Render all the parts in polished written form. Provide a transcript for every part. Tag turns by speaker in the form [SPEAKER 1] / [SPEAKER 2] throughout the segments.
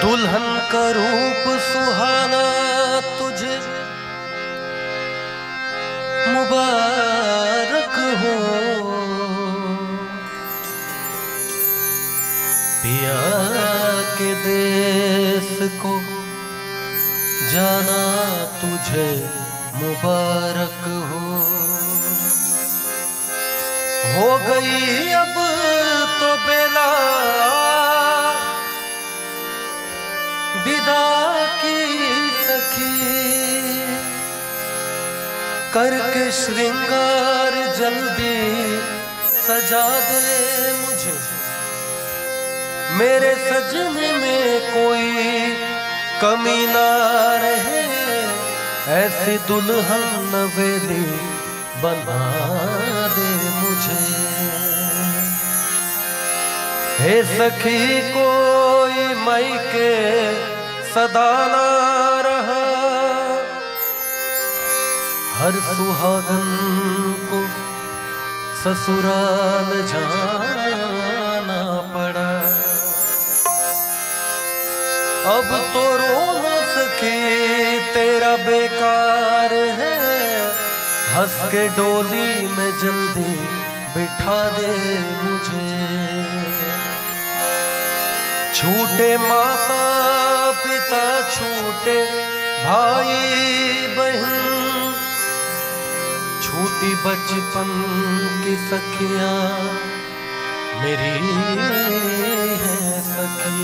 [SPEAKER 1] दुल्हन का रूप सुहाना तुझे मुबारक हो, पिया के देश को जाना तुझे मुबारक हो गई अब तो बेला विदा की सखी, करके श्रृंगार जल्दी सजा दे मुझे, मेरे सजने में कोई कमी ना रहे, ऐसी दुल्हन नवेली बना दे मुझे। हे सखी कोई मायके सदा ना रहा, हर सुहागन को ससुराल जाना पड़ा। अब तो रो न सखी तेरा बेकार है, हंस के डोली में जल्दी बिठा दे मुझे। छूटे माता पिता छूटे भाई बहन, छूटी बचपन की सखियां मेरी है सखी।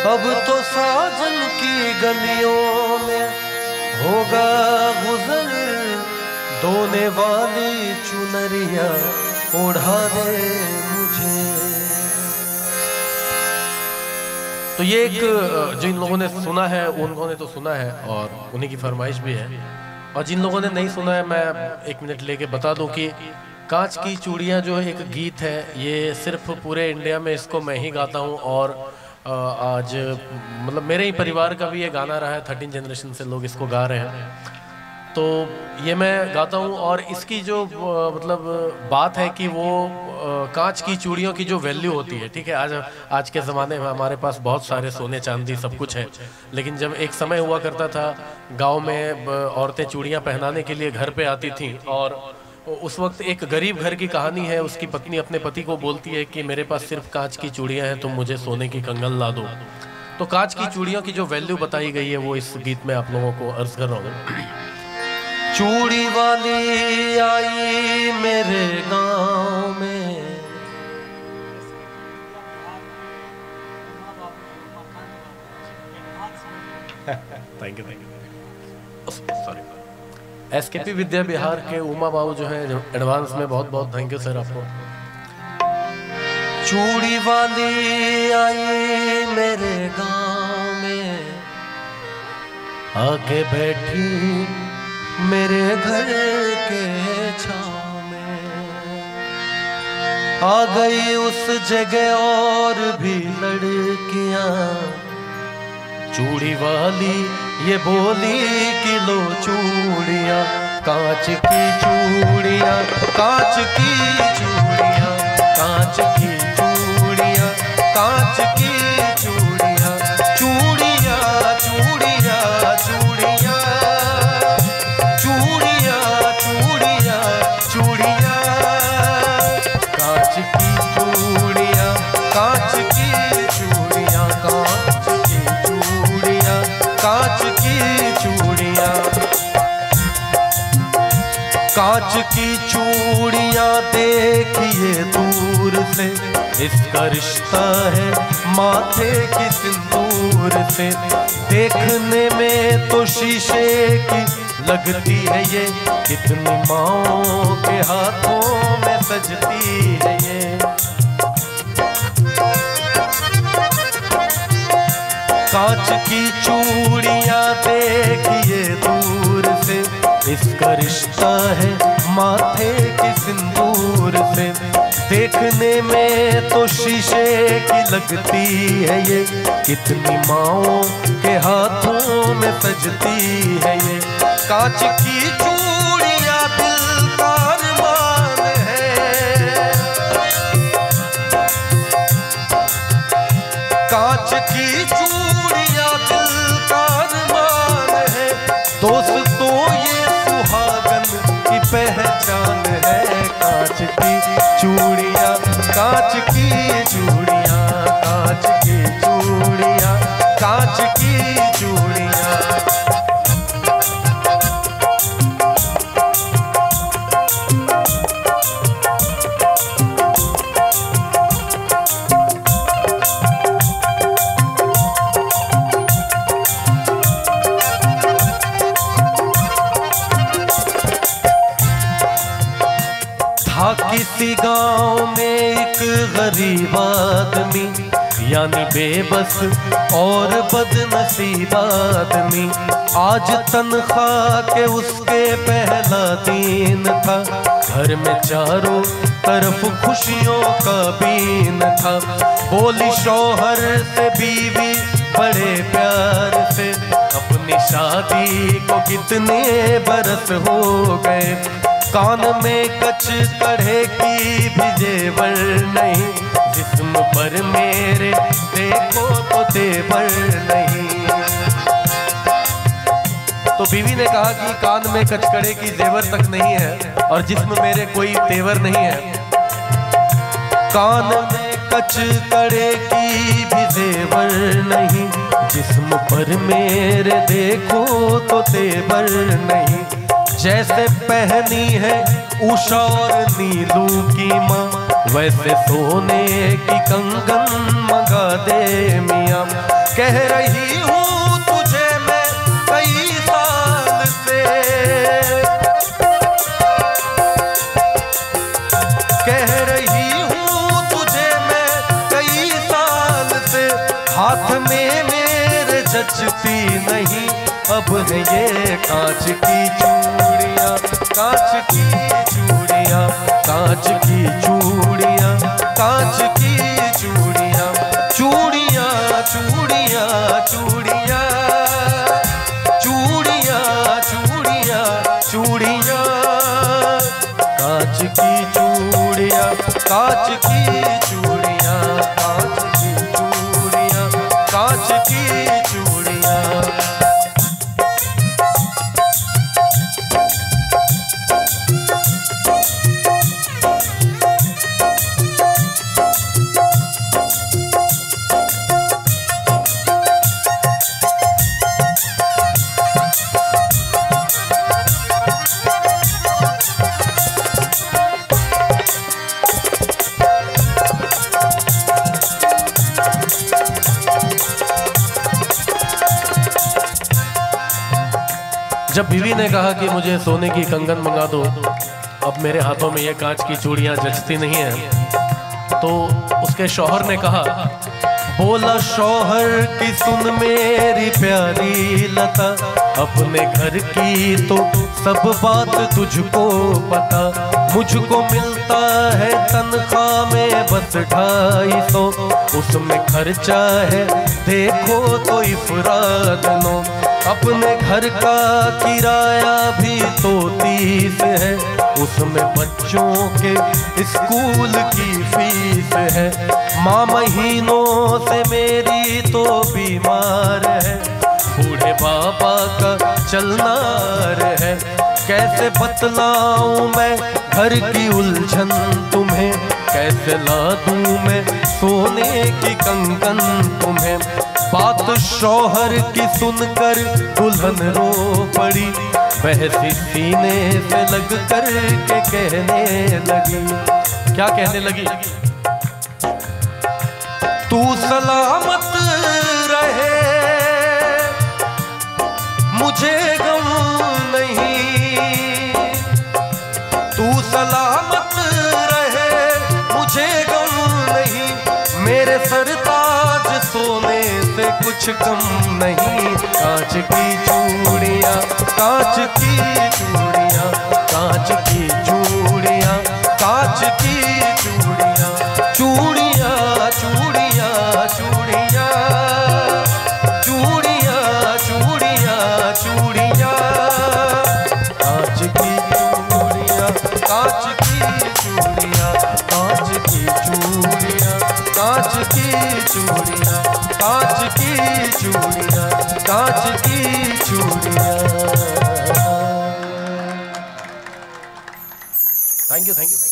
[SPEAKER 1] अब तो साजन की गलियों में होगा गुजर, दोने वाली चुनरिया ओढ़ा दे मुझे। तो ये एक जो इन लोगों ने सुना है उन्होंने तो सुना है और उन्हीं की फरमाइश भी है, और जिन लोगों ने नहीं सुना है मैं 1 मिनट लेके बता दूं कि कांच की चूड़ियां जो एक गीत है, ये सिर्फ पूरे इंडिया में इसको मैं ही गाता हूं, और आज मतलब मेरे ही परिवार का भी ये गाना रहा है, 13 जनरेशन से लोग इसको गा रहे हैं, तो ये मैं गाता हूँ। और इसकी जो मतलब बात है कि वो कांच की चूड़ियों की जो वैल्यू होती है, ठीक है, आज के ज़माने में हमारे पास बहुत सारे सोने चांदी सब कुछ है, लेकिन जब एक समय हुआ करता था गांव में औरतें चूड़ियाँ पहनाने के लिए घर पे आती थीं, और उस वक्त एक गरीब घर की कहानी है, उसकी पत्नी अपने पति को बोलती है कि मेरे पास सिर्फ कांच की चूड़ियाँ हैं, तुम मुझे सोने की कंगन ला दो। तो कांच की चूड़ियों की जो वैल्यू बताई गई है वो इस गीत में आप लोगों को अर्ज कर रहा हूँ। चूड़ी वाली आई मेरे गांव में, thank you sorry, SKP Vidya Bihar के उमा बाबू जो है एडवांस में बहुत बहुत थैंक यू सर आपको। चूड़ी वाली आई मेरे गांव में, आके बैठी मेरे घर के छाँव में, आ गई उस जगह और भी लड़कियां, चूड़ी वाली ये बोली कि लो चूड़ियाँ, कांच की चूड़ियाँ, कांच की चूड़ियाँ, कांच की चूड़ियाँ, कांच की चूड़ियाँ, चूड़ियाँ चूड़ियाँ चूड़ियाँ चूड़ियाँ चूड़ियाँ चूड़ियाँ, कांच की चूड़ियाँ, कांच की चूड़ियाँ, कांच की चूड़ियाँ, कांच की चूड़ियाँ, कांच की चूड़ियाँ देखिए दूर से, इसका रिश्ता है माथे की सिंदूर से, देखने में तो शीशे की लगती है ये, कितनी माँओं के हाथों में सजती है ये। कांच की चूड़ियाँ देखिए दूर से, इसका रिश्ता है माथे की सिंदूर से, देखने में तो शीशे की लगती है ये, कितनी माँओं के हाथों में सजती है ये। कांच की चूड़ियाँ दिल का अरमान है, किसी गांव में एक गरीब आदमी, यानी बेबस और बदनसीब आदमी, आज तनख्वाह के उसके पहला दिन था। घर में चारों तरफ खुशियों का बीन था। बोली शौहर से बीवी बड़े प्यार से, अपनी शादी को कितने बरस हो गए। कान में कच कड़े की भी जेवर नहीं, जिस्म पर मेरे देखो तो तेवर नहीं। तो बीवी ने कहा कि कान में कचकड़े की जेवर तक नहीं है और जिस्म मेरे कोई तेवर नहीं है। कान में कचकड़े की भी जेवर नहीं, जिस्म पर मेरे देखो तो तेवर नहीं। जैसे पहनी है उषा और नीलू की माँ, वैसे सोने की कंगन मंगा दे मियाँ। कह रही हूँ तुझे मैं कई साल से, कह रही हूँ तुझे मैं कई साल से, हाथ में मेरे जचती नहीं अब है ये कांच की चूड़ियाँ, कांच की चूड़ियाँ, कांच की चूड़ियाँ, कांच की चूड़ियाँ, चूड़ियाँ चूड़ियाँ चूड़ियाँ, चूड़ियाँ चूड़ियाँ चूड़ियाँ, कांच की चूड़ियाँ, कांच की चूड़ियाँ, कांच की चूड़ियाँ, कांच की चूड़ियाँ। जब बीवी ने कहा कि मुझे सोने की कंगन मंगा दो, अब मेरे हाथों में ये कांच की चूड़ियां जचती नहीं हैं, तो उसके शौहर ने कहा, बोला शौहर की सुन मेरी प्यारी लता, अपने घर की तो सब बात तुझको पता। मुझको मिलता है तनख्वाह में बस 250, उसमें खर्चा है देखो तो इफराद नो। अपने घर का किराया भी तो 30 है, उसमें बच्चों के स्कूल की फीस है। माँ महीनों से मेरी तो बीमार है, बूढ़े बाबा का चलना है। कैसे बतलाऊं मैं घर की उलझन तुम्हें, कैसे ला दूं मैं सोने की कंगन तुम्हें। बात शौहर की सुनकर दुल्हन रो पड़ी, बहसी सीने से लग कर के कहने लगी। क्या कहने लगी? तू सलामत रहे मुझे गम नहीं, तू सलामत रहे मुझे गम नहीं। मेरे सरताज सोने से कुछ कम नहीं। कांच की चूड़ियाँ, कांच की चूड़ियाँ, कांच की चूड़ियाँ, कांच की चूड़ियाँ, चूड़ियाँ चूड़ियाँ चूड़ियाँ, चूड़ियाँ चूड़ियाँ चूड़ियाँ, कांच की चूड़ियाँ, कांच की चूड़ियाँ, कांच की चूड़ियाँ, कांच की चूड़ियाँ, कांच की चूड़ियाँ, कांच की चूड़ियाँ। Thank you, thank you.